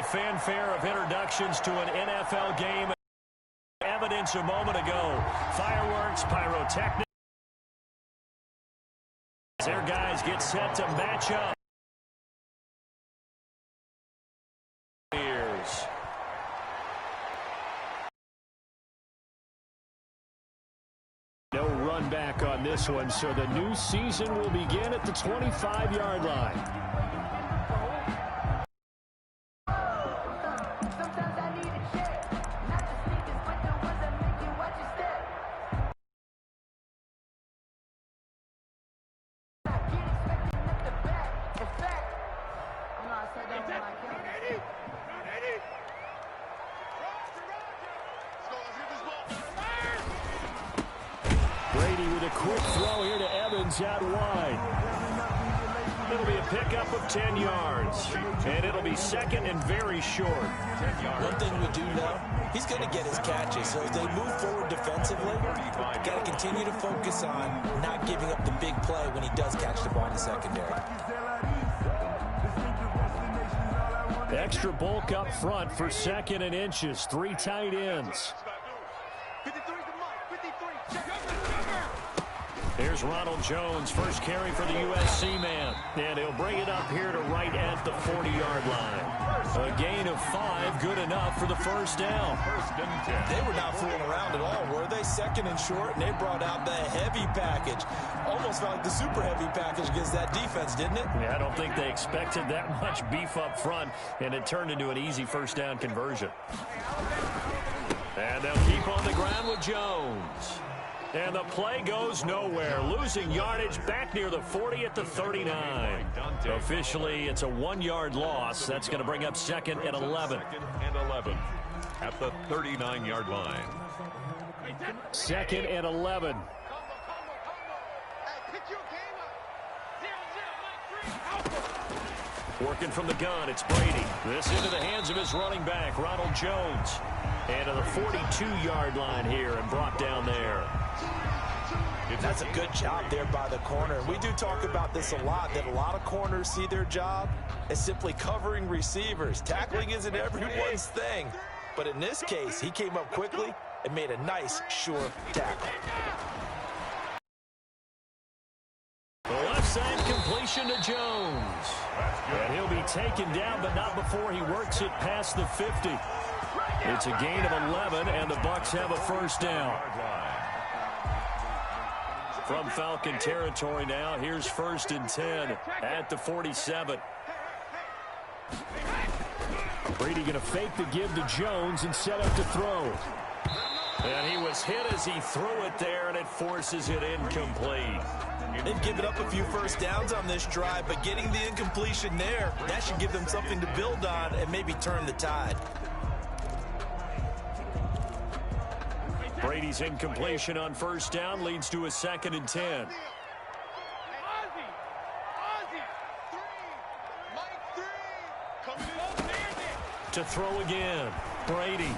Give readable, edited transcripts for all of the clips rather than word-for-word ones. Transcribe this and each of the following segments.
Fanfare of introductions to an NFL game. Evidence a moment ago. Fireworks, pyrotechnics. Their guys get set to match up. No run back on this one, so the new season will begin at the 25-yard line. With a quick throw here to Evans out wide. It'll be a pickup of 10 yards. And it'll be second and very short. 10 yards. One thing we do know, he's going to get his catches. So as they move forward defensively, got to continue to focus on not giving up the big play when he does catch the ball in the secondary. Extra bulk up front for second and inches. 3 tight ends. Here's Ronald Jones, first carry for the USC man. And he'll bring it up here to right at the 40-yard line. A gain of 5, good enough for the first down. They were not fooling around at all, were they? Second and short, and they brought out the heavy package. Almost felt like the super heavy package against that defense, didn't it? Yeah, I don't think they expected that much beef up front, and it turned into an easy first down conversion. And they'll keep on the ground with Jones. And the play goes nowhere. Losing yardage back near the 40 at the 39. Officially, it's a 1-yard loss. That's going to bring up second and 11. Second and 11 at the 39-yard line. Second and 11. Working from the gun, it's Brady. This into the hands of his running back, Ronald Jones. And to the 42-yard line here and brought down there. That's a good job there by the corner. We do talk about this a lot, that a lot of corners see their job as simply covering receivers. Tackling isn't everyone's thing. But in this case, he came up quickly and made a nice, sure tackle. The left side completion to Jones. And he'll be taken down, but not before he works it past the 50. It's a gain of 11, and the Bucs have a first down. From Falcon territory now, here's first and 10 at the 47. Brady going to fake the give to Jones and set up to throw. And he was hit as he threw it there, and it forces it incomplete. They've given up a few first downs on this drive, but getting the incompletion there, that should give them something to build on and maybe turn the tide. Brady's incompletion on first down leads to a second and 10. To throw again, Brady.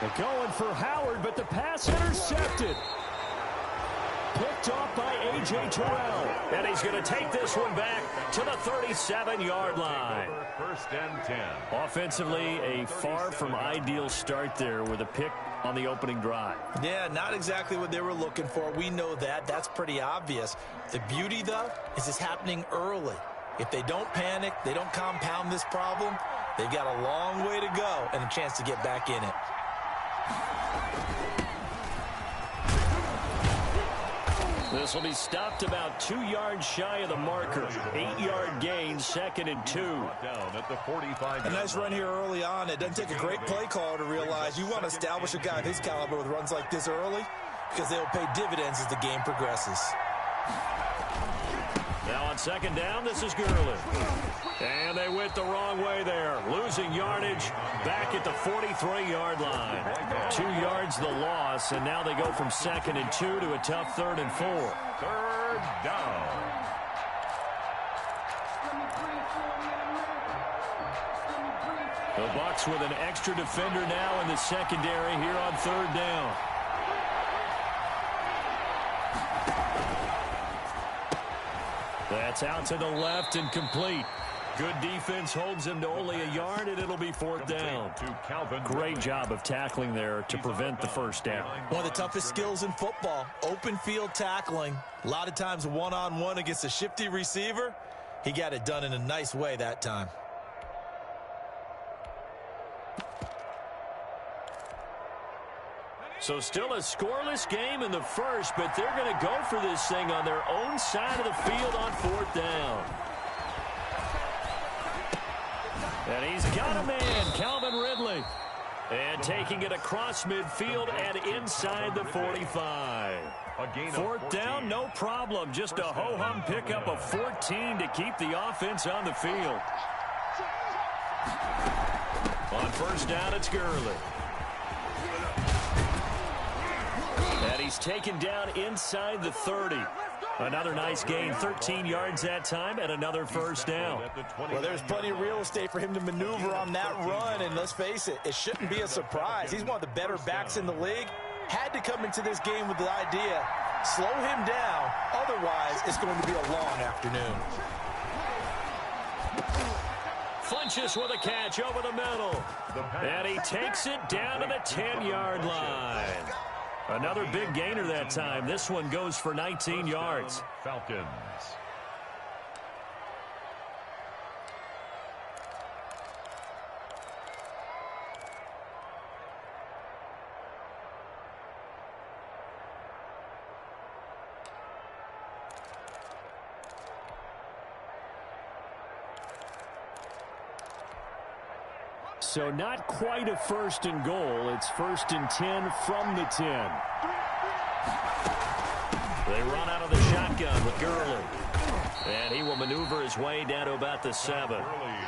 They're going for Howard, but the pass intercepted. Picked off by A.J. Terrell. And he's going to take this one back to the 37-yard line. First and 10. Offensively, a far from ideal start there with a pick on the opening drive. Yeah, not exactly what they were looking for. We know that. That's pretty obvious. The beauty, though, is it's happening early. If they don't panic, they don't compound this problem, they've got a long way to go and a chance to get back in it. This will be stopped about 2 yards shy of the marker. 8-yard gain, second and 2. Down at the 45. A nice run here early on. It doesn't take a great play caller to realize you want to establish a guy of his caliber with runs like this early because they'll pay dividends as the game progresses. Now on second down, this is Gurley. And they went the wrong way there. Losing yardage back at the 43-yard line. 2 yards the loss, and now they go from second and 2 to a tough third and 4. Third down. The Bucs with an extra defender now in the secondary here on third down. That's out to the left and complete. Good defense holds him to only a yard, and it'll be fourth down. Great job of tackling there to prevent the first down. One of the toughest skills in football, open field tackling. A lot of times one-on-one against a shifty receiver. He got it done in a nice way that time. So still a scoreless game in the first, but they're going to go for this thing on their own side of the field on fourth down. And he's got a man, Calvin Ridley. And taking it across midfield and inside the 45. Fourth down, no problem. Just a ho-hum pickup of 14 to keep the offense on the field. On first down, it's Gurley. And he's taken down inside the 30. Another nice gain, 13 yards that time, and another first down. Well, there's plenty of real estate for him to maneuver on that run, and let's face it, it shouldn't be a surprise. He's one of the better backs in the league. Had to come into this game with the idea, slow him down, otherwise it's going to be a long afternoon. Funches with a catch over the middle, and he takes it down to the 10-yard line. Another big gainer that time. This one goes for 19 yards. Falcons. So not quite a first and goal. It's first and 10 from the 10. They run out of the shotgun with Gurley. And he will maneuver his way down to about the 7.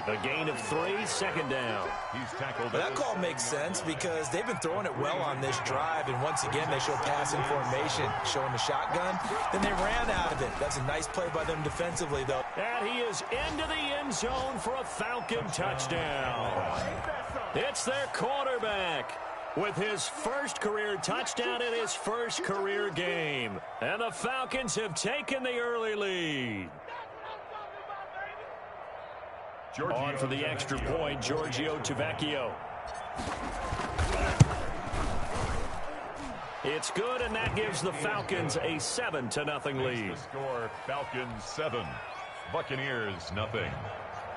A gain of 3, second down. He's tackled. That call makes sense because they've been throwing it well on this drive, and once again they show passing formation, showing the shotgun. Then they ran out of it. That's a nice play by them defensively, though. And he is into the end zone for a Falcon touchdown. It's their quarterback with his first career touchdown in his first career game. And the Falcons have taken the early lead. On for the extra point, Giorgio Tavecchio. It's good, and that gives the Falcons a 7-0 lead. The score, Falcons 7, Buccaneers 0.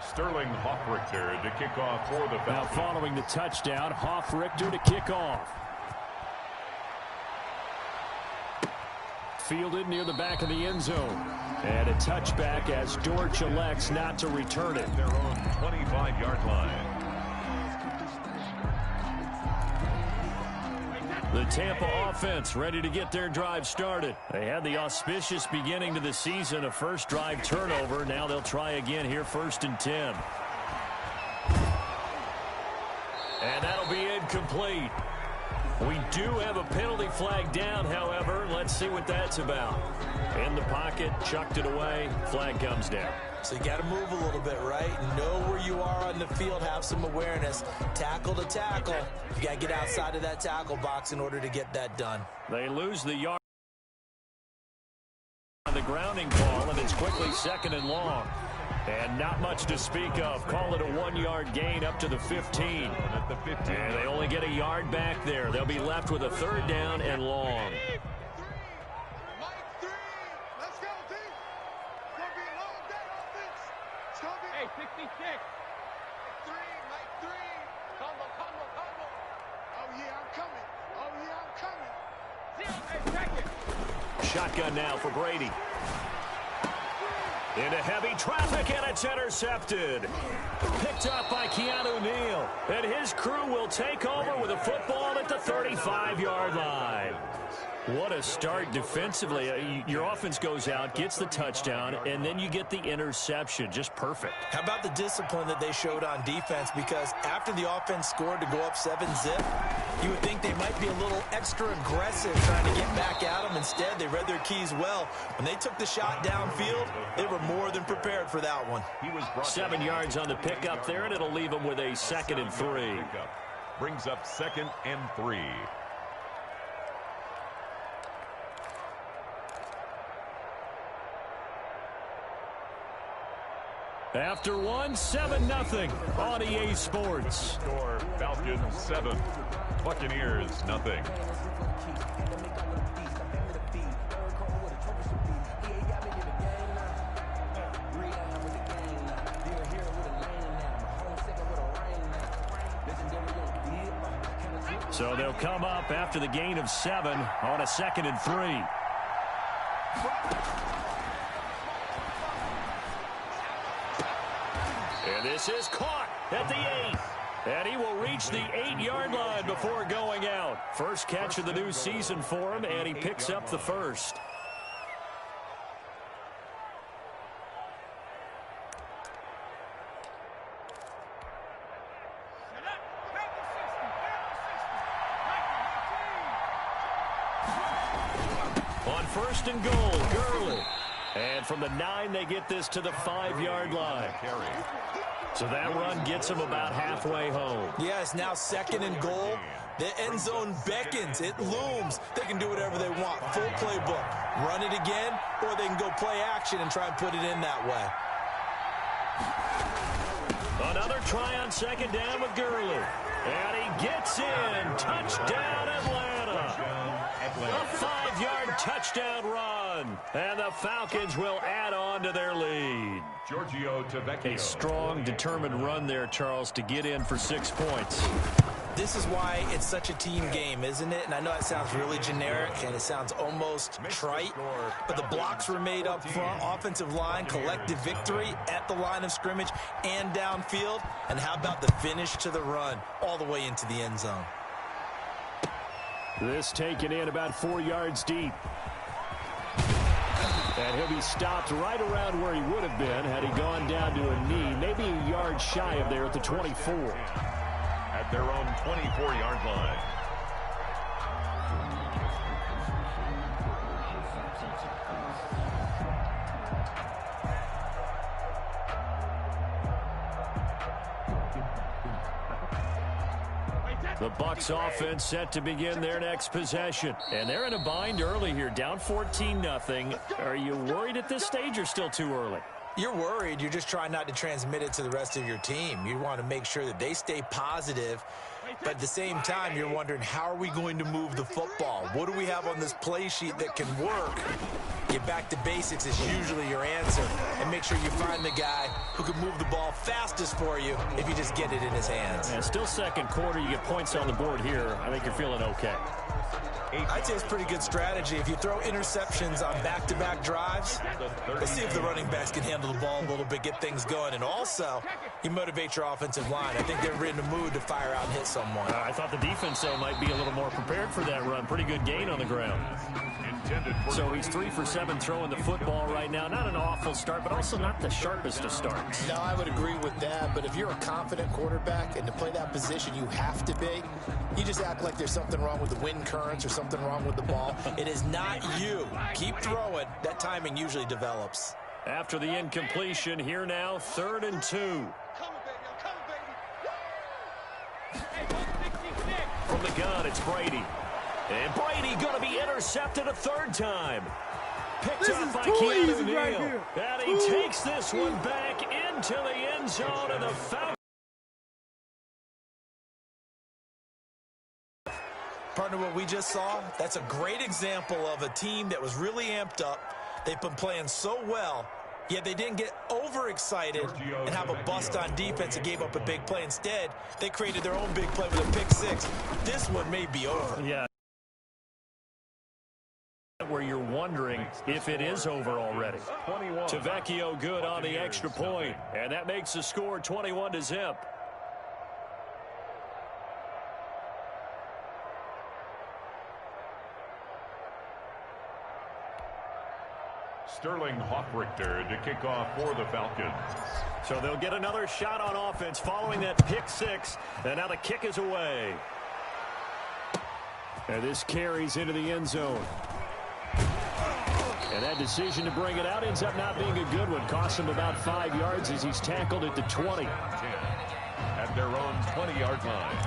Sterling Hoffrichter to kick off for the Falcons. Now following the touchdown, Hoffrichter to kick off. Fielded near the back of the end zone. And a touchback as Dortch elects not to return it. Their own 25-yard line. The Tampa offense ready to get their drive started. They had the auspicious beginning to the season, a first drive turnover. Now they'll try again here, first and 10. And that'll be incomplete. We do have a penalty flag down, however. Let's see what that's about. In the pocket, chucked it away, flag comes down. So you got to move a little bit, right? Know where you are on the field, have some awareness. Tackle to tackle. You got to get outside of that tackle box in order to get that done. They lose the yard on the grounding call, and it's quickly second and long. And not much to speak of. Call it a 1-yard gain up to the 15. At the 15. And they only get a yard back there. They'll be left with a third down and long. Hey, 66. Combo. Oh, yeah, I'm coming. Shotgun now for Brady. Into heavy traffic, and it's intercepted. Picked up by Keanu Neal. And his crew will take over with a football at the 35-yard line. What a start defensively. Your offense goes out, gets the touchdown, and then you get the interception. Just perfect. How about the discipline that they showed on defense? Because after the offense scored to go up 7-zip, you would think they might be a little extra aggressive trying to get back at them. Instead, they read their keys well. When they took the shot downfield, they were more than prepared for that one. 7 yards on the pickup there, and it'll leave them with a 2nd and 3. Brings up 2nd and 3. After one, 7-0 on EA Sports. Score Falcons 7, Buccaneers nothing. So they'll come up after the gain of 7 on a 2nd and 3. And this is caught at the 8. And he will reach the 8-yard line before going out. First catch of the new season for him, and he picks up the first. On 1st and goal, Gurley. And from the 9, they get this to the 5-yard line. So that run gets them about halfway home. Yeah, it's now 2nd and goal. The end zone beckons. It looms. They can do whatever they want. Full playbook. Run it again, or they can go play action and try and put it in that way. Another try on 2nd down with Gurley. And he gets in. Touchdown, Atlanta. A 5-yard touchdown run. And the Falcons will add on to their lead. A strong, determined run there, Charles, to get in for 6 points. This is why it's such a team game, isn't it? And I know it sounds really generic and it sounds almost trite, but the blocks were made up front, offensive line, collective victory at the line of scrimmage and downfield. And how about the finish to the run all the way into the end zone? This taken in about 4 yards deep. And he'll be stopped right around where he would have been had he gone down to a knee, maybe a yard shy of there at the 24. At their own 24-yard line. The Bucs offense set to begin their next possession. And they're in a bind early here, down 14-0. Are you worried at this stage or still too early? You're worried. You're just trying not to transmit it to the rest of your team. You want to make sure that they stay positive, but at the same time, you're wondering, how are we going to move the football? What do we have on this play sheet that can work? Get back to basics is usually your answer, and make sure you find the guy who can move the ball fastest for you if you just get it in his hands. And still second quarter, you get points on the board here. I think you're feeling okay. I'd say it's pretty good strategy. If you throw interceptions on back-to-back drives, let's see if the running backs can handle the ball a little bit, get things going. And also, you motivate your offensive line. I think they're in the mood to fire out and hit someone. I thought the defense, though, might be a little more prepared for that run. Pretty good gain on the ground. So he's 3 for 7 throwing the football right now. Not an awful start, but also not the sharpest of starts. No, I would agree with that. But if you're a confident quarterback and to play that position you have to be, you just act like there's something wrong with the wind currents or something wrong with the ball. It is not you. Keep throwing. That timing usually develops. After the incompletion, here now, 3rd and 2. From the gun, it's Brady. And Brady going to be intercepted a 3rd time. Picked up by Keanu Neal. And he takes this one back into the end zone of the Falcons. Partner, what we just saw, that's a great example of a team that was really amped up. They've been playing so well, yet they didn't get overexcited and have a bust on defense and gave up a big play. Instead, they created their own big play with a pick 6. This one may be over. Yeah. Where you're wondering if it is over already. Tavecchio good on the extra point, and that makes the score 21-0. Sterling Hoffrichter to kick off for the Falcons. So they'll get another shot on offense following that pick 6, and now the kick is away. And this carries into the end zone. And that decision to bring it out ends up not being a good one. Costs him about 5 yards as he's tackled at the 20. At their own 20-yard line.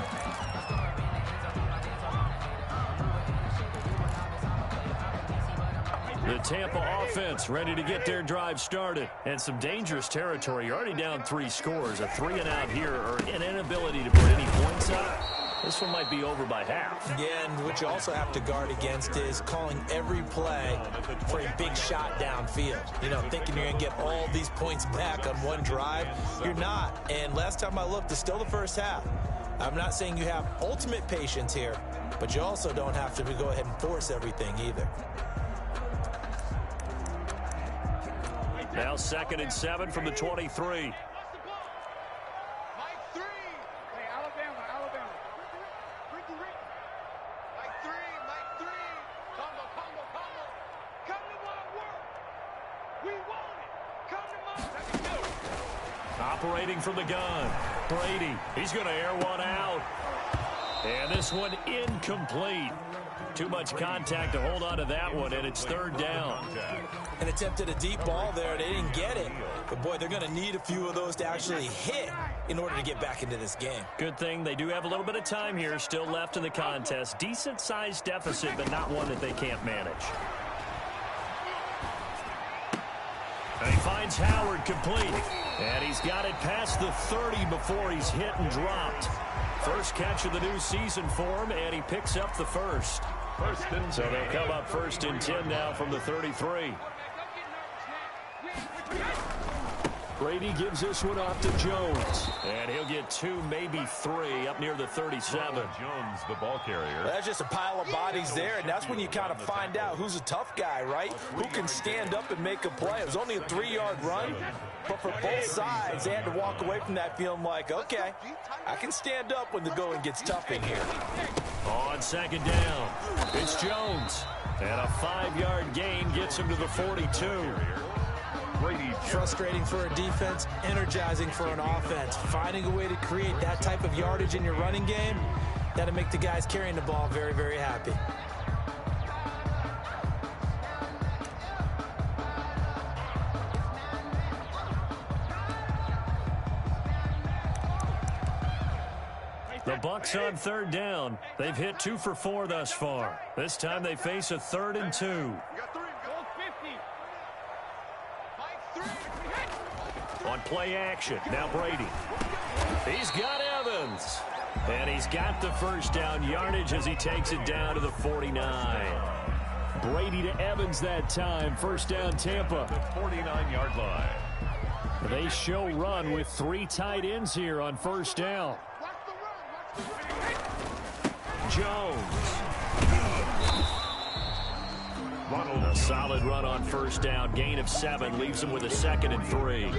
The Tampa offense ready to get their drive started. And some dangerous territory. You're already down 3 scores. A 3-and-out here or an inability to put any points up. This one might be over by half. Yeah, and what you also have to guard against is calling every play for a big shot downfield. You know, thinking you're going to get all these points back on one drive. You're not. And last time I looked, it's still the first half. I'm not saying you have ultimate patience here, but you also don't have to go ahead and force everything either. Now 2nd and 7 from the 23. Operating from the gun. Brady, he's going to air one out. And this one incomplete. Too much contact to hold on to that one, and it's 3rd down. An attempt at a deep ball there. They didn't get it. But, boy, they're going to need a few of those to actually hit in order to get back into this game. Good thing they do have a little bit of time here still left in the contest. Decent-sized deficit, but not one that they can't manage. And he finds Howard complete. And he's got it past the 30 before he's hit and dropped. First catch of the new season for him, and he picks up the first. So they'll come up 1st and 10 now from the 33. Brady gives this one off to Jones. And he'll get 2, maybe 3 up near the 37. Jones, the ball carrier. That's just a pile of bodies there, and that's when you kind of find out who's a tough guy, right? Who can stand up and make a play. It was only a 3-yard run, but for both sides, they had to walk away from that feeling like, okay, I can stand up when the going gets tough in here. On 2nd down, it's Jones. And a 5-yard gain gets him to the 42. Frustrating for a defense, energizing for an offense. Finding a way to create that type of yardage in your running game, that'll make the guys carrying the ball very, very happy. The Bucs on 3rd down. They've hit 2 for 4 thus far. This time they face a 3rd and 2. On play action, now Brady. He's got Evans. And he's got the first down yardage as he takes it down to the 49. Brady to Evans that time. First down, Tampa. The 49-yard line. They show run with 3 tight ends here on 1st down. Jones. A solid run on 1st down. Gain of 7 leaves him with a 2nd and 3.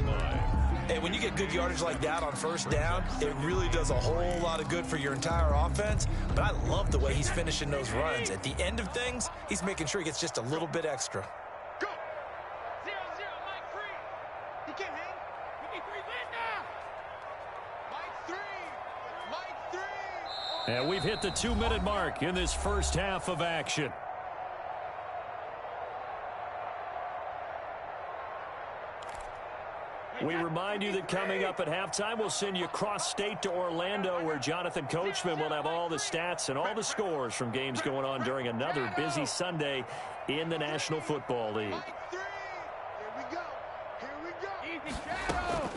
Hey, when you get good yardage like that on 1st down, it really does a whole lot of good for your entire offense. But I love the way he's finishing those runs. At the end of things, he's making sure he gets just a little bit extra. Go. 0-0, Mike 3. He can't hang. We need 3 men now. Mike 3. Mike 3. And we've hit the 2-minute mark in this first half of action. We remind you that coming up at halftime, we'll send you cross-state to Orlando, where Jonathan Coachman will have all the stats and all the scores from games going on during another busy Sunday in the National Football League. Here we go. Here we go. Easy shadow.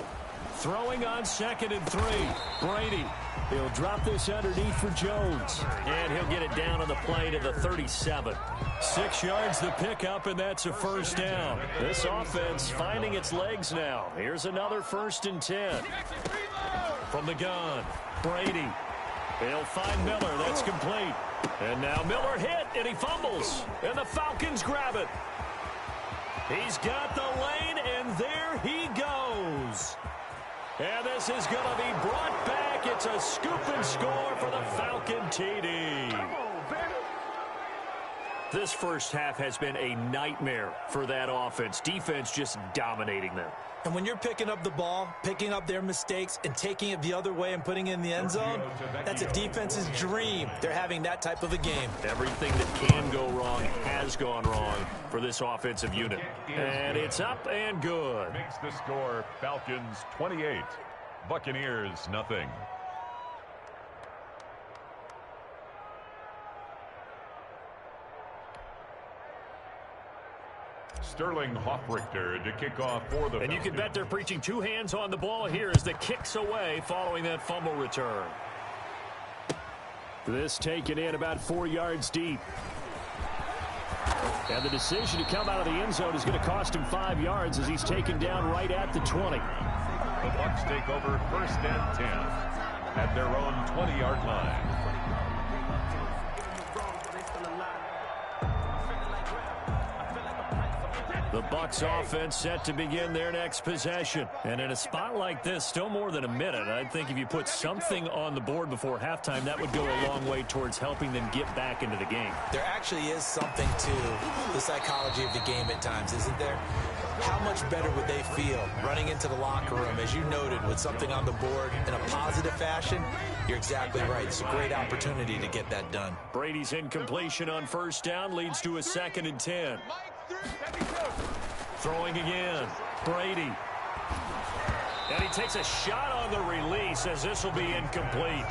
Throwing on 2nd and 3. Brady. He'll drop this underneath for Jones. And he'll get it down on the play to the 37. 6 yards the pickup, and that's a 1st down. This offense finding its legs now. Here's another 1st and 10. From the gun, Brady. He'll find Miller. That's complete. And now Miller hit, and he fumbles. And the Falcons grab it. He's got the lane, and there he goes. And this is going to be brought back. It's a scoop and score for the Falcon TD. This first half has been a nightmare for that offense. Defense just dominating them. And when you're picking up the ball, picking up their mistakes, and taking it the other way and putting it in the end zone, that's a defense's dream. They're having that type of a game. Everything that can go wrong has gone wrong for this offensive unit. And it's up and good. Makes the score Falcons 28, Buccaneers nothing. Sterling Hoffrichter to kick off for the And you can bet they're preaching two hands on the ball here as the kick's away following that fumble return. This taken in about 4 yards deep. And the decision to come out of the end zone is going to cost him 5 yards as he's taken down right at the 20. The Bucs take over 1st and 10 at their own 20-yard line. The Bucs offense set to begin their next possession. And in a spot like this, still more than a minute, I think if you put something on the board before halftime, that would go a long way towards helping them get back into the game. There actually is something to the psychology of the game at times, isn't there? How much better would they feel running into the locker room, as you noted, with something on the board in a positive fashion? You're exactly right. It's a great opportunity to get that done. Brady's incompletion on 1st down leads to a 2nd and 10. Throwing again. Brady. And he takes a shot on the release as this will be incomplete.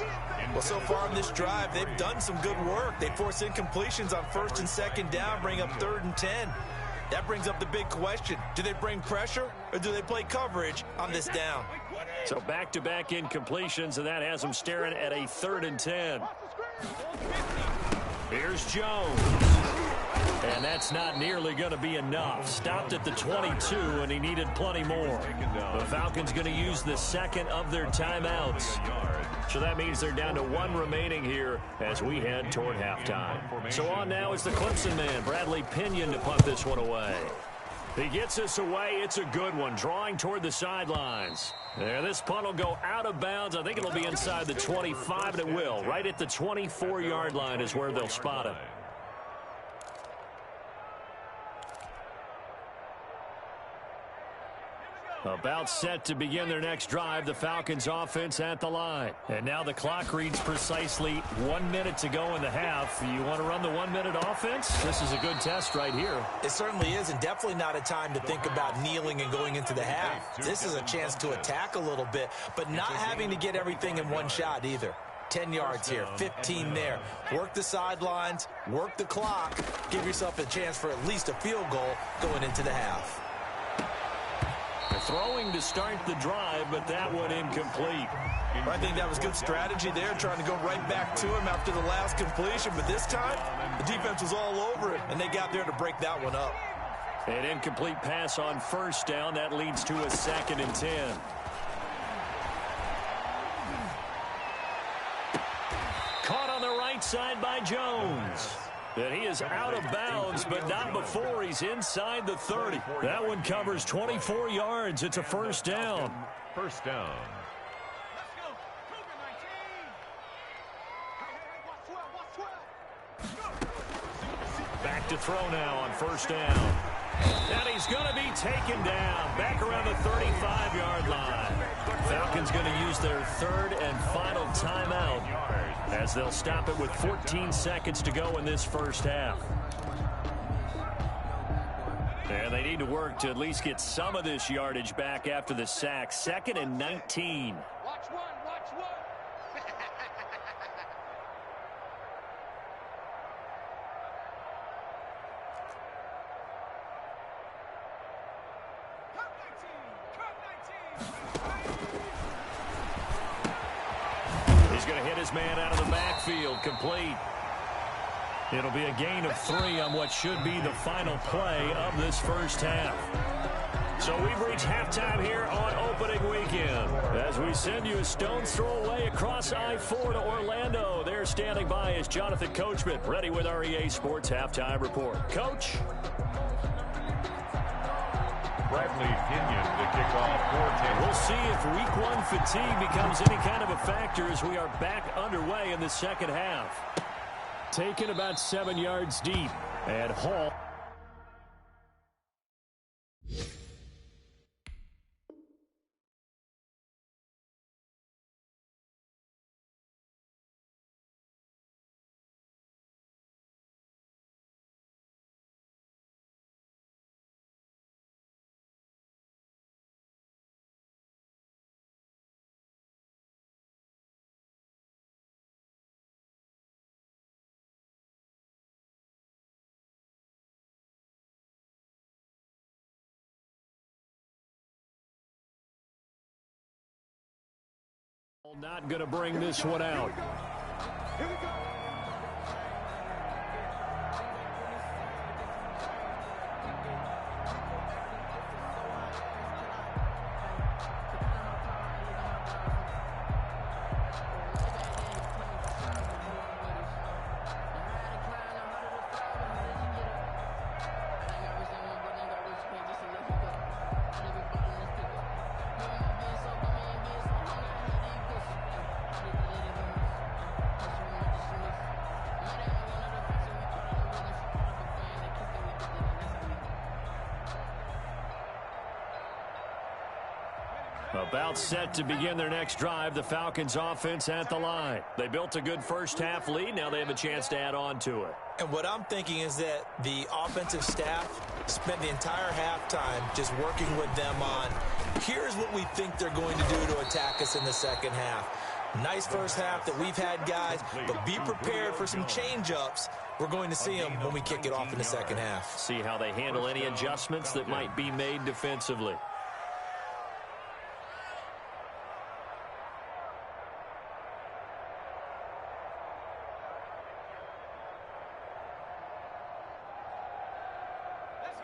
Well, so far in this drive, they've done some good work. They force incompletions on 1st and 2nd down, bring up 3rd and 10. That brings up the big question. Do they bring pressure or do they play coverage on this down? So back-to-back incompletions, and that has them staring at a 3rd and 10. Here's Jones. And that's not nearly going to be enough. Stopped at the 22, and he needed plenty more. The Falcons going to use the 2nd of their timeouts. So that means they're down to 1 remaining here as we head toward halftime. So on now is the Clemson man, Bradley Pinion, to punt this one away. He gets this away. It's a good one, drawing toward the sidelines. There, this punt will go out of bounds. I think it'll be inside the 25, and it will. Right at the 24-yard line is where they'll spot it. About set to begin their next drive, the Falcons offense at the line. And now the clock reads precisely 1 minute to go in the half. You want to run the 1 minute offense? This is a good test right here. It certainly is, and definitely not a time to think about kneeling and going into the half. This is a chance to attack a little bit, but not having to get everything in one shot either. 10 yards here, 15 there. Work the sidelines, work the clock, give yourself a chance for at least a field goal going into the half. Throwing to start the drive, but that one incomplete. I think that was good strategy there, trying to go right back to him after the last completion. But this time, the defense was all over it, and they got there to break that one up. An incomplete pass on 1st down. That leads to a 2nd and 10. Caught on the right side by Jones. And he is out of bounds, but not before he's inside the 30. That one covers 24 yards. It's a 1st down. 1st down. Back to throw now on 1st down. And he's going to be taken down back around the 35-yard line. Falcons going to use their 3rd and final timeout as they'll stop it with 14 seconds to go in this 1st half. And they need to work to at least get some of this yardage back after the sack. 2nd and 19. Watch one, watch one. He's going to hit his man out of the backfield, complete. It'll be a gain of 3 on what should be the final play of this 1st half. So we've reached halftime here on opening weekend. As we send you a stone's throw away across I-4 to Orlando. There standing by is Jonathan Coachman, ready with our EA Sports Halftime Report. Coach? Bradley Pinion to kick off for Tampa. We'll see if week 1 fatigue becomes any kind of a factor as we are back underway in the 2nd half. Taken about 7 yards deep, and Hall Not going to bring this one out. Here we go. About set to begin their next drive, the Falcons offense at the line. They built a good first half lead. Now they have a chance to add on to it. And what I'm thinking is that the offensive staff spent the entire halftime just working with them on, here's what we think they're going to do to attack us in the second half. Nice first half that we've had, guys, but be prepared for some change-ups. We're going to see them when we kick it off in the second half. See how they handle any adjustments that might be made defensively.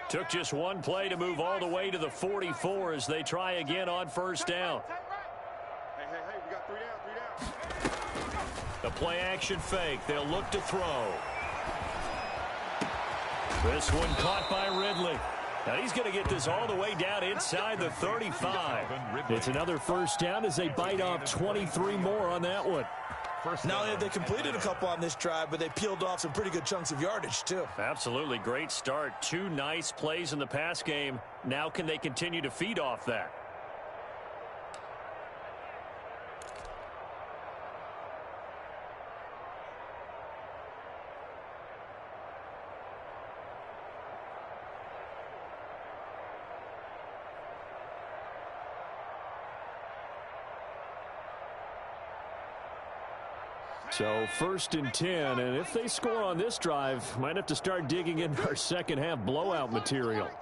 Took just one play to move all the way to the 44 as they try again on first down. Hey, we got 3 down. The play action fake. They'll look to throw. This one caught by Ridley. Now he's going to get this all the way down inside the 35. It's another first down as they bite off 23 more on that one. Not only have they completed a couple on this drive, but they peeled off some pretty good chunks of yardage, too. Absolutely great start. 2 nice plays in the pass game. Now can they continue to feed off that? So 1st and 10, and if they score on this drive, might have to start digging in our second half blowout material. It's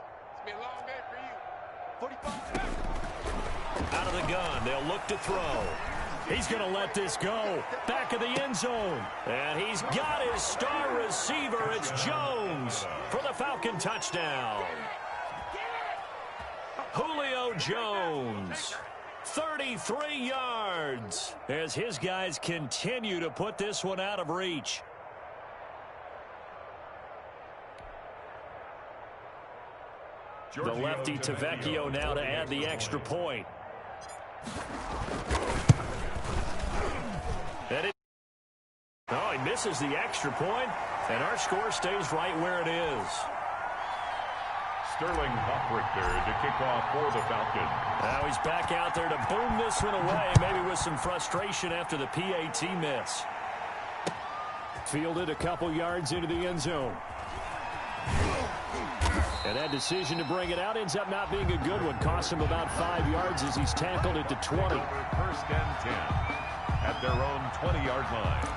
been a long day for you. 45. Out of the gun, they'll look to throw. He's going to let this go. Back of the end zone. And he's got his star receiver. It's Jones for the Falcon touchdown. Julio Jones. 33 yards as his guys continue to put this one out of reach. The lefty to Vecchio now to add the extra point. Oh, he misses the extra point, and our score stays right where it is. Sterling Hoffrichter to kick off for the Falcons. Now he's back out there to boom this one away, maybe with some frustration after the PAT miss. Fielded a couple yards into the end zone. And that decision to bring it out ends up not being a good one. Costs him about 5 yards as he's tackled it to 20. 1st and 10 at their own 20-yard line.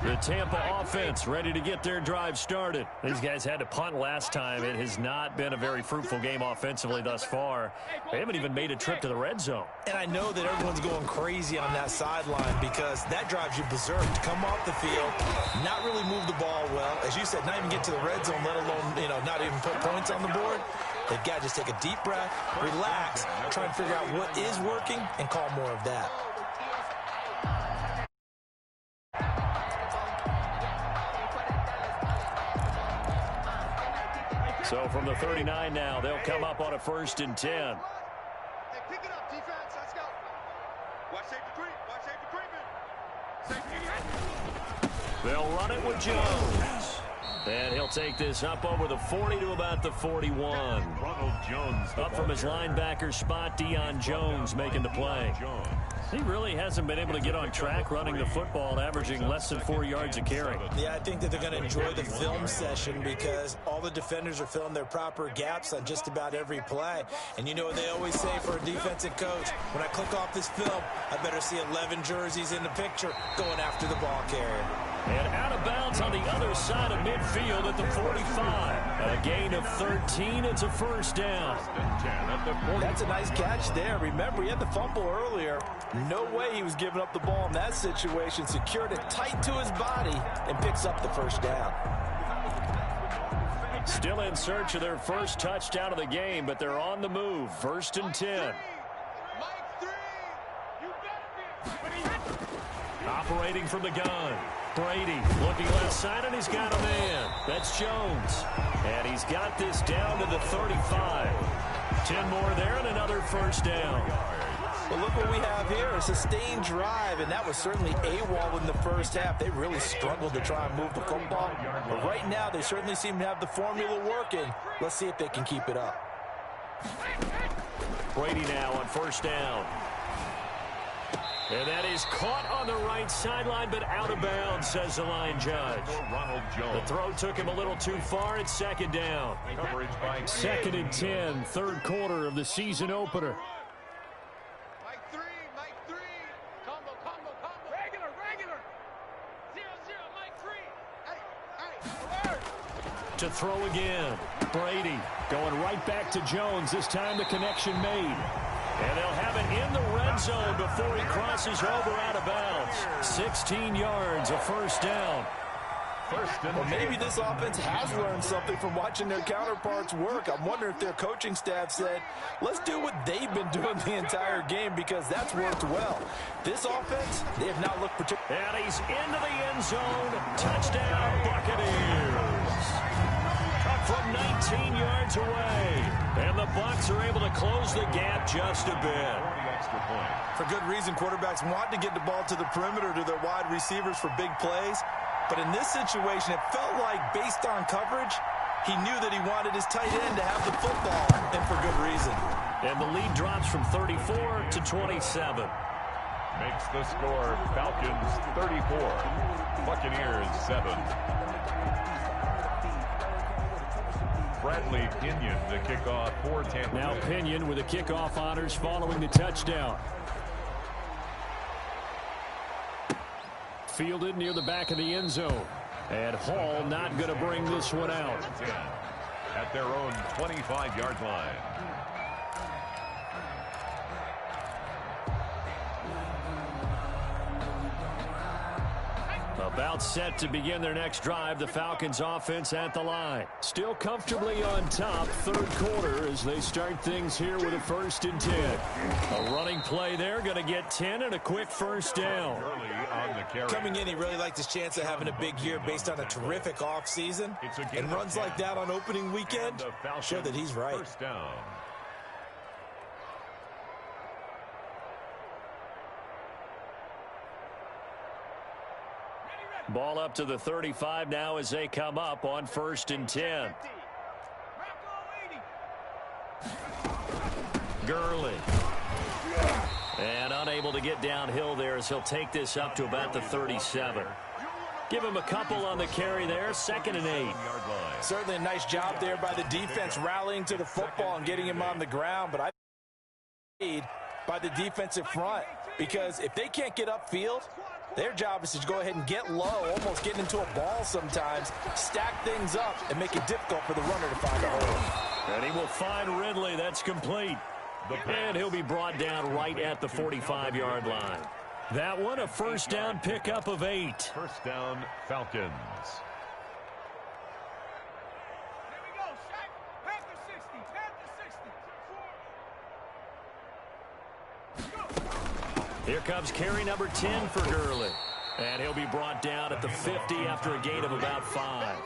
The Tampa offense ready to get their drive started. These guys had to punt last time. It has not been a very fruitful game offensively thus far. They haven't even made a trip to the red zone. And I know that everyone's going crazy on that sideline because that drives you berserk to come off the field, not really move the ball well. As you said, not even get to the red zone, let alone, not even put points on the board. They've got to just take a deep breath, relax, try and figure out what is working and call more of that. So from the 39 now, they'll come up on a 1st and 10. Hey, pick it up, defense. Let's go. Watch safety creep. Watch safety creeping. They'll run it with Jones. And he'll take this up over the 40 to about the 41. Ronald Jones. Up from his linebacker spot, Deion Jones making the play. He really hasn't been able to get on track running the football, averaging less than 4 yards a carry. Yeah, I think that they're going to enjoy the film session because all the defenders are filling their proper gaps on just about every play. And you know what they always say for a defensive coach? When I click off this film, I better see 11 jerseys in the picture going after the ball carrier. And out of bounds on the other side of midfield at the 45. A gain of 13. It's a first down. That's a nice catch there. Remember, he had the fumble earlier. No way he was giving up the ball in that situation. Secured it tight to his body and picks up the first down. Still in search of their first touchdown of the game, but they're on the move. First and 10. Operating from the gun. Brady looking left side, and he's got a man. That's Jones. And he's got this down to the 35. 10 more there and another first down. Well, look what we have here, a sustained drive, and that was certainly AWOL in the first half. They really struggled to try and move the football. But right now, they certainly seem to have the formula working. Let's see if they can keep it up. Brady now on first down. And that is caught on the right sideline, but out of bounds, says the line judge. The throw took him a little too far. It's second down. Second and 10, third quarter of the season opener. Mike 3. Combo. Regular. 0-0, Mike 3. Hey, To throw again. Brady going right back to Jones. This time the connection made. And they'll have it in the red zone before he crosses over out of bounds. 16 yards, a first down. Well, maybe this offense has learned something from watching their counterparts work. I'm wondering if their coaching staff said, let's do what they've been doing the entire game, because that's worked well. This offense, they have not looked particularly. And he's into the end zone. Touchdown, Buccaneers. Up from 19 yards away. And the Bucs are able to close the gap just a bit. For good reason, quarterbacks want to get the ball to the perimeter to their wide receivers for big plays. But in this situation, it felt like, based on coverage, he knew that he wanted his tight end to have the football, and for good reason. And the lead drops from 34 to 27. Makes the score Falcons 34, Buccaneers 7. Bradley Pinion, the kickoff for Tampa Bay. Now Pinion with the kickoff honors following the touchdown. Fielded near the back of the end zone. And Hall not going to bring this one out. At their own 25-yard line. About set to begin their next drive. The Falcons offense at the line. Still comfortably on top, third quarter, as they start things here with a first and 10. A running play there, going to get 10 and a quick first down. Coming in, he really liked his chance of having a big year based on a terrific offseason. And runs like that on opening weekend show that he's right. First down. Ball up to the 35 now as they come up on first and 10. Gurley. And unable to get downhill there as he'll take this up to about the 37. Give him a couple on the carry there. Second and 8. Certainly a nice job there by the defense, rallying to the football and getting him on the ground. But I think by the defensive front, because if they can't get upfield, their job is to go ahead and get low, almost getting into a ball sometimes, stack things up, and make it difficult for the runner to find a hole. And he will find Ridley. That's complete. And he'll be brought down right at the 45-yard line. That one, a first down pickup of 8. First down, Falcons. Here comes carry number 10 for Gurley. And he'll be brought down at the 50 after a gain of about 5.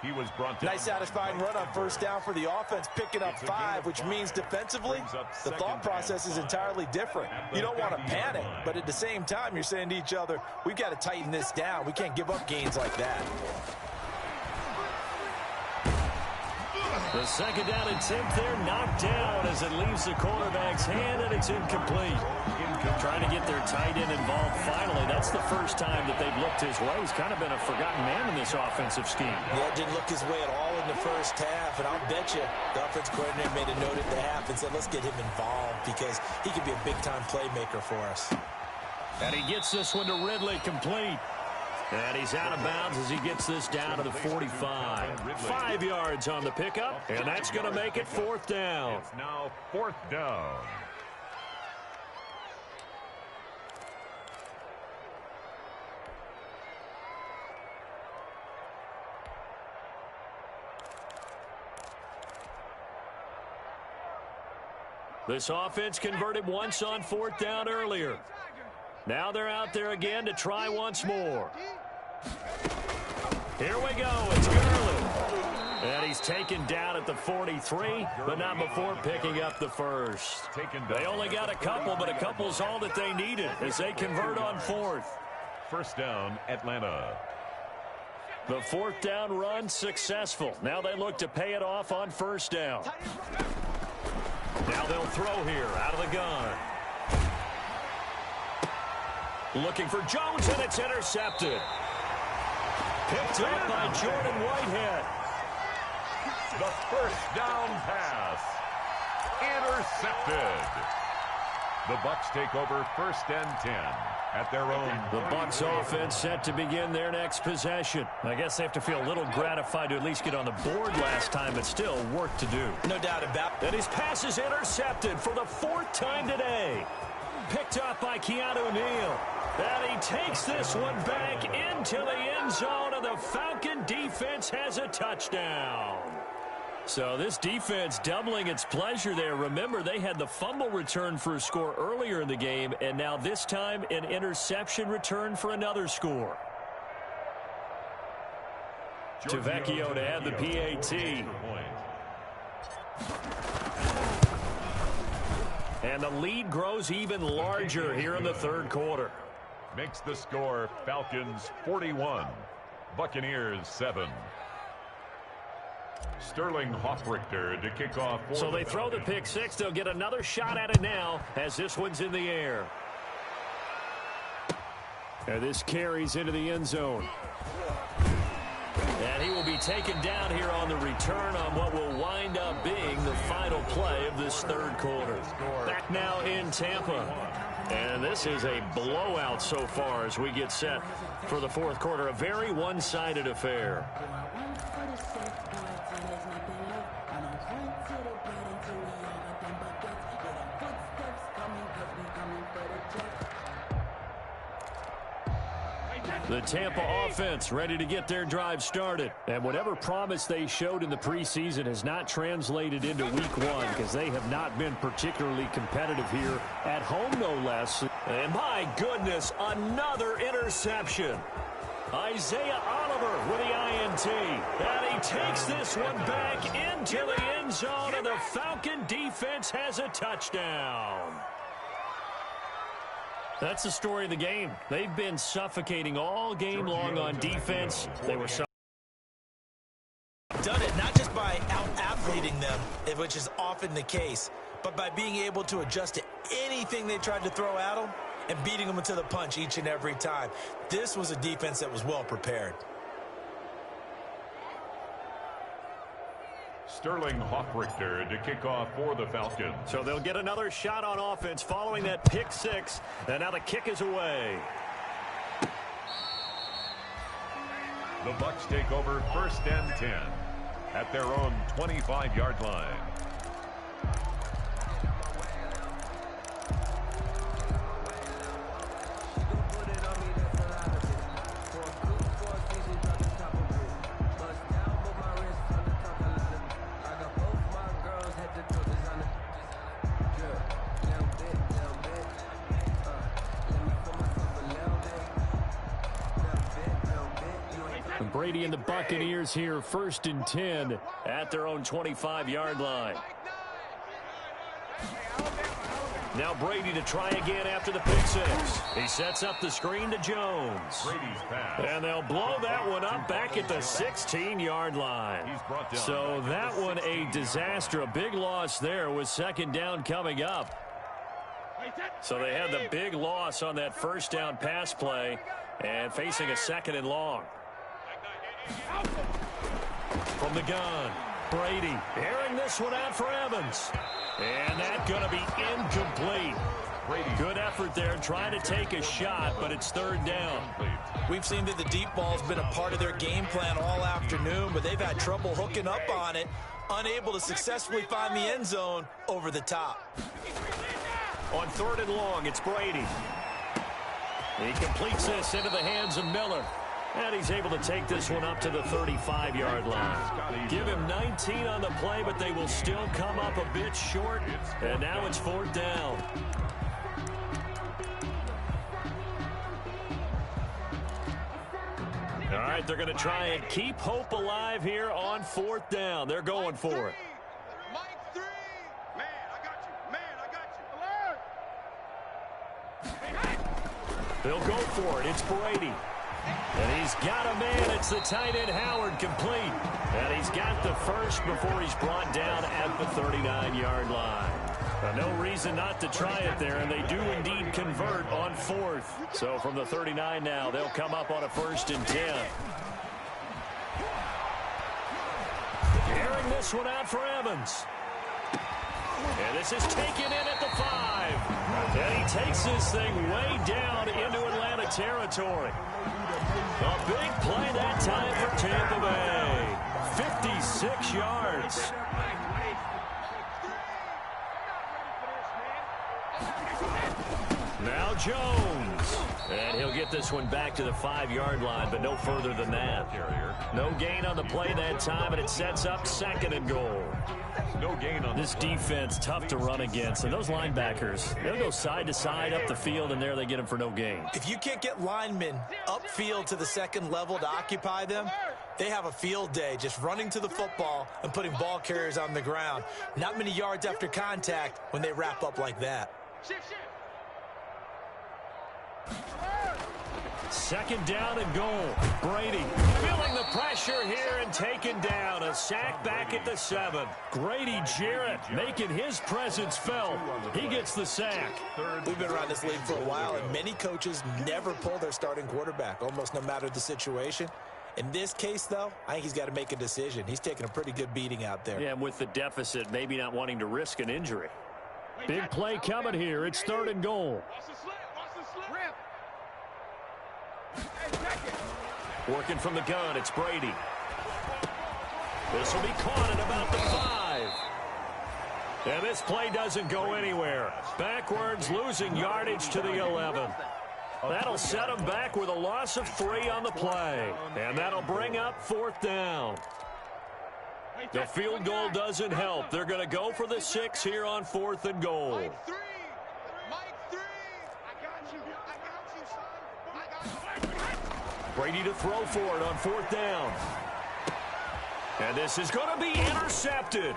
He was brought down. Nice satisfying run on first down for the offense, picking up 5, which means defensively, the thought process is entirely different. You don't want to panic, but at the same time, you're saying to each other, we've got to tighten this down. We can't give up gains like that. The second down and 10th there, knocked down as it leaves the quarterback's hand, and it's incomplete. Trying to get their tight end involved finally. That's the first time that they've looked his way. He's kind of been a forgotten man in this offensive scheme. Yeah, didn't look his way at all in the first half, and I'll bet you the offensive coordinator made a note at the half and said, let's get him involved because he could be a big-time playmaker for us. And he gets this one to Ridley, complete. And he's out of bounds as he gets this down to the 45. 5 yards on the pickup, and that's going to make it 4th down. It's now 4th down. This offense converted once on 4th down earlier. Now they're out there again to try once more. Here we go. It's Gurley. And he's taken down at the 43, but not before picking up the first. They only got a couple, but a couple's all that they needed as they convert on 4th. 1st down, Atlanta. The 4th down run successful. Now they look to pay it off on 1st down. Now they'll throw here out of the gun. Looking for Jones, and it's intercepted. Picked up by Jordan Whitehead. The 1st down pass. Intercepted. The Bucs take over 1st and 10 at their own. The Bucs offense set to begin their next possession. I guess they have to feel a little gratified to at least get on the board last time, but still work to do. No doubt about it. And his pass is intercepted for the 4th time today. Picked up by Keanu Neal. And he takes this one back into the end zone, and the Falcon defense has a touchdown. So this defense doubling its pleasure there. Remember, they had the fumble return for a score earlier in the game, and now this time an interception return for another score. Tavecchio to add the PAT. And the lead grows even larger here in the 3rd quarter. Makes the score Falcons 41, Buccaneers 7. Sterling Hoffrichter to kick off. So they throw the pick six. They'll get another shot at it now as this one's in the air. And this carries into the end zone. And he will be taken down here on the return on what will wind up being the final play of this 3rd quarter. Back now in Tampa. And this is a blowout so far as we get set for the 4th quarter. A very one-sided affair. The Tampa offense ready to get their drive started. And whatever promise they showed in the preseason has not translated into week 1 because they have not been particularly competitive here at home, no less. And my goodness, another interception. Isaiah Oliver with the INT. And he takes this one back into the end zone, and the Falcon defense has a touchdown. That's the story of the game. They've been suffocating all game long on defense. They were done it not just by out-athleting them, which is often the case, but by being able to adjust to anything they tried to throw at them and beating them to the punch each and every time. This was a defense that was well prepared. Sterling Hoffrichter to kick off for the Falcons. So they'll get another shot on offense following that pick six. And now the kick is away. The Bucs take over 1st and 10 at their own 25-yard line. Brady and the Buccaneers here 1st and 10 at their own 25-yard line. Now Brady to try again after the pick six. He sets up the screen to Jones. And they'll blow that one up back at the 16-yard line. So that one a disaster. A big loss there with 2nd down coming up. So they had the big loss on that 1st down pass play and facing a 2nd and long. From the gun, Brady airing this one out for Evans. And that's going to be incomplete. Good effort there trying to take a shot, but it's third down. We've seen that the deep ball's been a part of their game plan all afternoon, but they've had trouble hooking up on it, unable to successfully find the end zone over the top. On third and long, it's Brady. He completes this into the hands of Miller. And he's able to take this one up to the 35-yard line. Give him 19 on the play, but they will still come up a bit short. And now it's fourth down. All right, they're going to try and keep hope alive here on fourth down. They're going for it. Mike 3. Man, I got you. Man, I got you. They'll go for it. It's Brady. And he's got a man. It's the tight end, Howard, complete. And he's got the first before he's brought down at the 39-yard line. No reason not to try it there, and they do indeed convert on fourth. So from the 39 now, they'll come up on a 1st and 10. Airing this one out for Evans. And this is taken in at the 5. And he takes this thing way down into Atlanta territory. A big play that time for Tampa Bay. 56 yards. Now Jones. And he'll get this one back to the 5-yard line, but no further than that. No gain on the play that time, and it sets up 2nd and goal. No gain on this defense, tough to run against. And those linebackers, they'll go side to side up the field, and there they get them for no gain. If you can't get linemen upfield to the 2nd level to occupy them, they have a field day just running to the football and putting ball carriers on the ground. Not many yards after contact when they wrap up like that. 2nd down and goal. Brady feeling the pressure here and taken down. A sack back at the 7. Grady Jarrett making his presence felt. He gets the sack. We've been around this league for a while, and many coaches never pull their starting quarterback, almost no matter the situation. In this case, though, I think he's got to make a decision. He's taking a pretty good beating out there. Yeah, and with the deficit, maybe not wanting to risk an injury. Big play coming here. It's 3rd and goal. Working from the gun, it's Brady. This will be caught at about the 5. And this play doesn't go anywhere. Backwards, losing yardage to the 11. That'll set them back with a loss of 3 on the play. And that'll bring up 4th down. The field goal doesn't help. They're going to go for the 6 here on 4th and goal. Mike 3. I got you. Son. I got you. Brady to throw for it on 4th down. And this is going to be intercepted.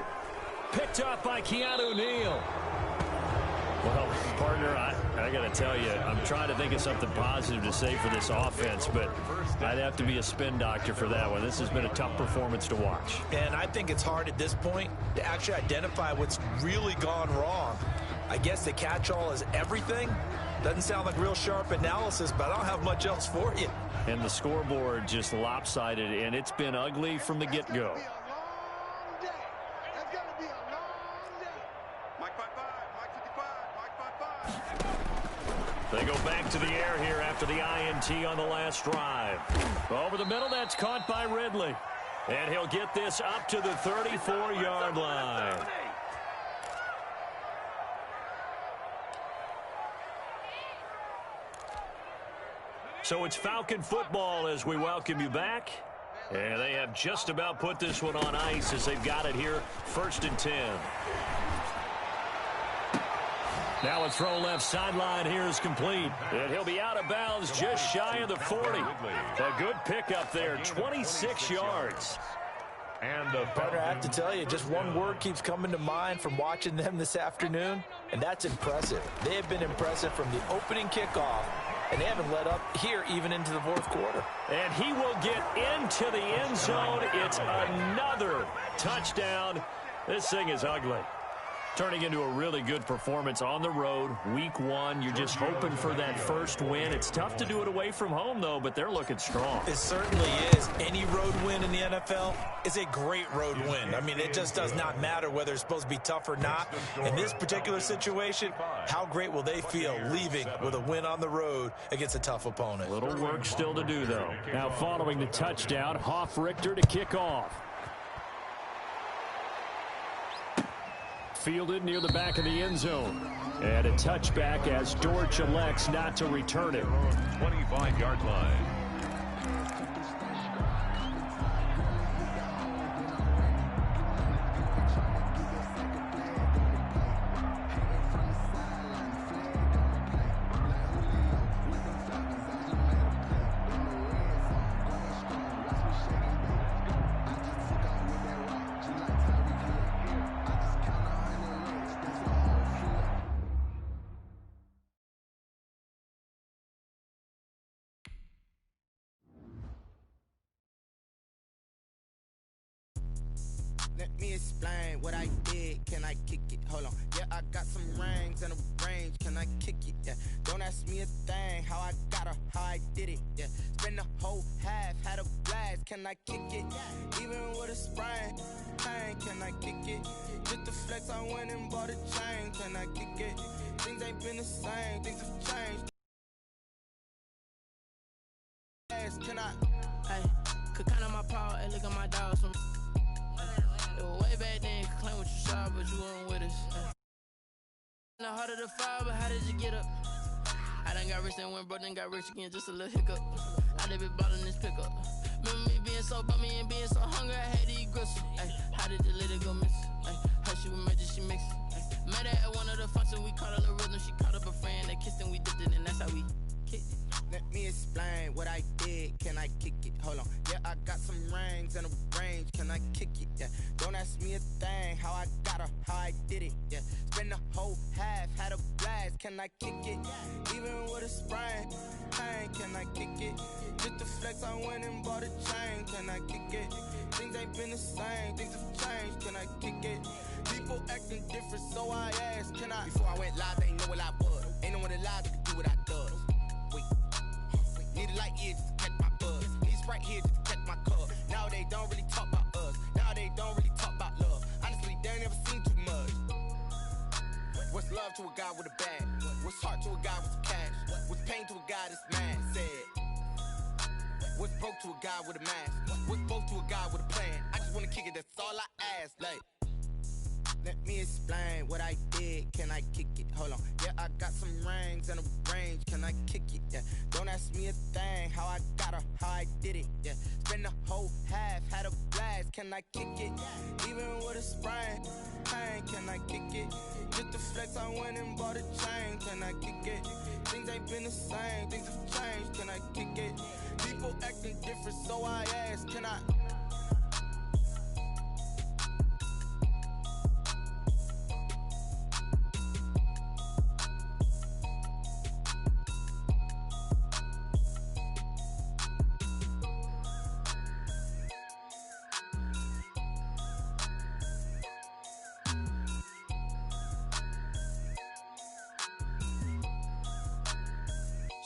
Picked up by Keanu Neal. Well, partner, I got to tell you, I'm trying to think of something positive to say for this offense, but I'd have to be a spin doctor for that one. This has been a tough performance to watch. And I think it's hard at this point to actually identify what's really gone wrong. I guess the catch-all is everything. Doesn't sound like real sharp analysis, but I don't have much else for you. And the scoreboard just lopsided, and it's been ugly from the get-go. They go back to the air here after the INT on the last drive. Over the middle, that's caught by Ridley. And he'll get this up to the 34-yard line. So it's Falcon football as we welcome you back. And they have just about put this one on ice as they've got it here, 1st and 10. Now a throw left sideline here is complete. And he'll be out of bounds just shy of the 40. A good pickup there, 26 yards. And partner, I have to tell you, just one word keeps coming to mind from watching them this afternoon, and that's impressive. They have been impressive from the opening kickoff, and they haven't let up here even into the 4th quarter. And he will get into the end zone. It's another touchdown. This thing is ugly. Turning into a really good performance on the road, week one. You're just hoping for that first win. It's tough to do it away from home, though, but they're looking strong. It certainly is. Any road win in the NFL is a great road win. I mean, it just does not matter whether it's supposed to be tough or not. In this particular situation, how great will they feel leaving with a win on the road against a tough opponent? Little work still to do, though. Now following the touchdown, Richter to kick off. Fielded near the back of the end zone. And a touchback as Dortch elects not to return it. 25-yard line. Let me explain what I did. Can I kick it? Hold on. Yeah, I got some rings and a range. Can I kick it? Yeah. Don't ask me a thing. How I got her, how I did it. Yeah. Spend the whole half, had a blast. Can I kick it? Even with a sprain. Pain, can I kick it? Just the flex, I went and bought a chain. Can I kick it? Things ain't been the same. Things have changed. Can I? Hey, could count on my power and look at my dogs from. Way back then, could claim what you saw, but you weren't with us. In the heart of the fire, but how did you get up? I done got rich and went broke, then got rich again, just a little hiccup. I done been ballin' this pickup. Remember me being so bummy and being so hungry, I had to eat gristle. Ay, how did the lady go miss? Ay, how she was magic, she mixed. Met her at one of the functions, we caught her the rhythm, she caught up a friend, they kissed and we dipped it, and that's how we kicked it. Let me explain what I did. Can I kick it? Hold on. Yeah, I got some rings and a range. Can I kick it? Yeah. Don't ask me a thing. How I got her, how I did it. Yeah. Spend the whole half, had a blast. Can I kick it? Even with a sprain. Pain, can I kick it? Just the flex, I went and bought a chain. Can I kick it? Things ain't been the same. Things have changed. Can I kick it? People acting different, so I asked. Can I? Before I went live, they ain't know what I was. Ain't no one alive that could do what I does. Need a light here just to catch my buzz. Need Sprite here just to catch my cup. Now they don't really talk about us. Now they don't really talk about love. Honestly, they ain't never seen too much. What's love to a guy with a bag? What's heart to a guy with some cash? What's pain to a guy that's mad? Said. What's broke to a guy with a mask? What's both to a guy with a plan? I just wanna kick it, that's all I ask. Like. Let me explain what I did. Can I kick it? Hold on. Yeah, I got some rings and a range. Can I kick it? Yeah. Don't ask me a thing. How I got her, how I did it. Yeah. Spend the whole half, had a blast. Can I kick it? Even with a sprain. Pain, can I kick it? Just the flex, I went and bought a chain. Can I kick it? Things ain't been the same. Things have changed. Can I kick it? People acting different, so I ask. Can I?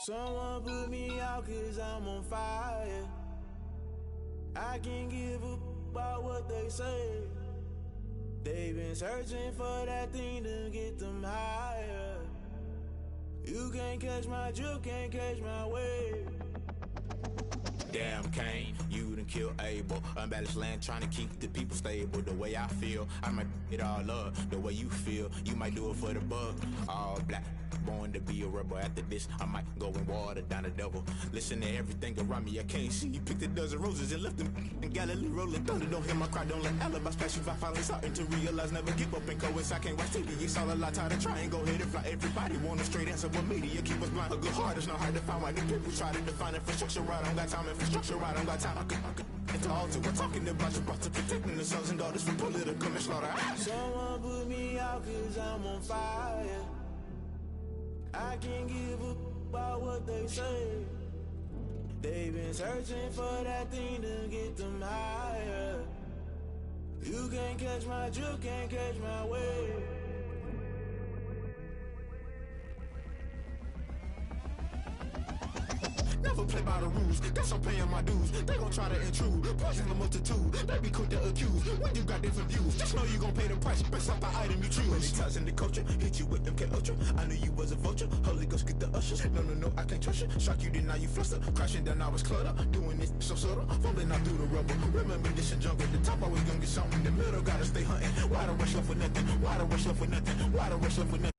Someone put me out cause I'm on fire. I can't give up about what they say. They've been searching for that thing to get them higher. You can't catch my drift, can't catch my wave. Damn Kane, you done killed Abel. Unbalanced land trying to keep the people stable. The way I feel, I might it all up. The way you feel, you might do it for the bug. All black, born to be a rebel. After this, I might go and water down the devil. Listen to everything around me, I can't see. You picked a dozen roses and left them in Galilee rolling thunder. Don't hear my cry, don't let alibis pass you. I finally starting to realize, never give up and coast. I can't watch TV, it's all a lot, time to try and go ahead and fly. Everybody want a straight answer, but media keep us blind. A good heart is not hard to find. Why the people try to define infrastructure right? I don't got time, infrastructure right, I don't got time. I could into all to. We're talking about you, about to protecting the sons and daughters from political manslaughter. Someone put me out cause I'm on fire. I can't give up about what they say. They've been searching for that thing to get them higher. You can't catch my drift, can't catch my wave. never play by the rules. Guess I'm paying my dues. They gon' try to intrude. Poison the multitude. They be quick to accuse. When you got different views, just know you gon' pay the price based off the item you choose. Many times in the culture, hit you with MK Ultra. I knew you was a vulture. Holy Ghost get the ushers. No, I can't trust you. Shock you, then now you fluster. Crashing down, I was clutter. Doing this so subtle. Fumbling out through the rubble. Remember this and jungle. The top always gonna get something. The middle gotta stay hunting. Why the rush left with nothing? Why the rush left with nothing? Why the rush left with nothing?